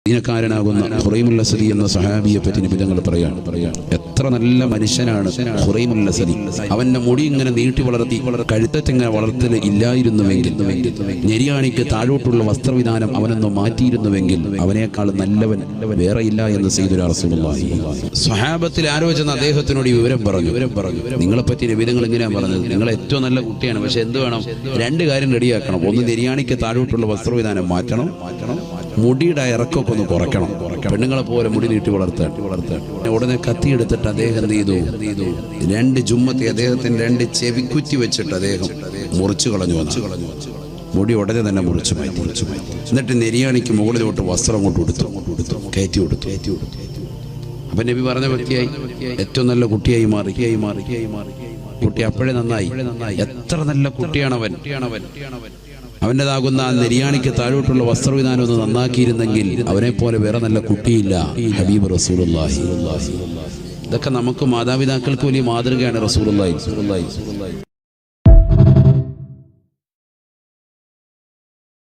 ദീനക്കാരനാകുന്ന ഖുറൈമുൽ അസ്ലി എന്ന സഹാബിയെ പറ്റി നബി തങ്ങൾ പറയാണ് എത്ര നല്ല മനുഷ്യനാണ് ഖുറൈമുൽ അസ്ലി. അവന്റെ മുടി ഇങ്ങനെ നീട്ടി വളർത്തി കഴുത്തറ്റിങ്ങനെ വളർത്തൽ ഇല്ലായിരുന്നുവെങ്കിൽ, നെരിയാണിക്ക് താഴോട്ടുള്ള വസ്ത്രവിധാനം അവനൊന്ന് മാറ്റിയിരുന്നുവെങ്കിൽ അവനേക്കാൾ നല്ലവൻ വേറെയില്ല എന്ന് സയ്യിദുനാ റസൂലുള്ളാഹി. സ്വഹാബത്തിൽ ആലോചന അദ്ദേഹത്തിനോട് ഈ വിവരം പറഞ്ഞു. നിങ്ങളെപ്പറ്റി നബി തങ്ങൾ ഇങ്ങനെയാണ് പറഞ്ഞത്, നിങ്ങൾ ഏറ്റവും നല്ല കുട്ടിയാണ്, പക്ഷെ എന്ത് വേണം? രണ്ട് കാര്യം റെഡിയാക്കണം. ഒന്ന്, നെരിയാണിക്ക് താഴോട്ടുള്ള വസ്ത്രവിധാനം മാറ്റണം, മുടിയുടെ ഇറക്കൊക്കെ ഒന്ന് കുറയ്ക്കണം, പെണ്ണുങ്ങളെ പോലെ മുടി നീട്ടി വളർത്താൻ. ഉടനെ കത്തിയെടുത്തിട്ട് അദ്ദേഹം എന്ത് ചെയ്തു? രണ്ട് ജുമ്മത്തി അദ്ദേഹത്തിന് രണ്ട് ചെവിക്കുറ്റി വെച്ചിട്ട് അദ്ദേഹം മുറിച്ചു കളഞ്ഞു. മുടി ഉടനെ തന്നെ മുറിച്ചു മാറ്റി. എന്നിട്ട് നെരിയാണിക്ക് മുകളിലോട്ട് വസ്ത്രം അങ്ങോട്ട് കൊടുത്തു, കയറ്റി കൊടുത്തു. അപ്പൊ നബി പറഞ്ഞ വ്യക്തിയായി, ഏറ്റവും നല്ല കുട്ടിയായി മാറി. കുട്ടി അപ്പോഴേ നന്നായി. എത്ര നല്ല കുട്ടിയാണവൻ. അവൻ്റെതാകുന്ന നെരിയാണിക്ക് താഴോട്ടുള്ള വസ്ത്രവിധാനം ഒന്ന് നന്നാക്കിയിരുന്നെങ്കിൽ അവനെ പോലെ വേറെ നല്ല കുട്ടിയില്ല. ഹബീബ് റസൂലുള്ളാഹി. ഇതൊക്കെ നമുക്ക് മാതാപിതാക്കൾക്ക് വലിയ മാതൃകയാണ് റസൂലുള്ളാഹി.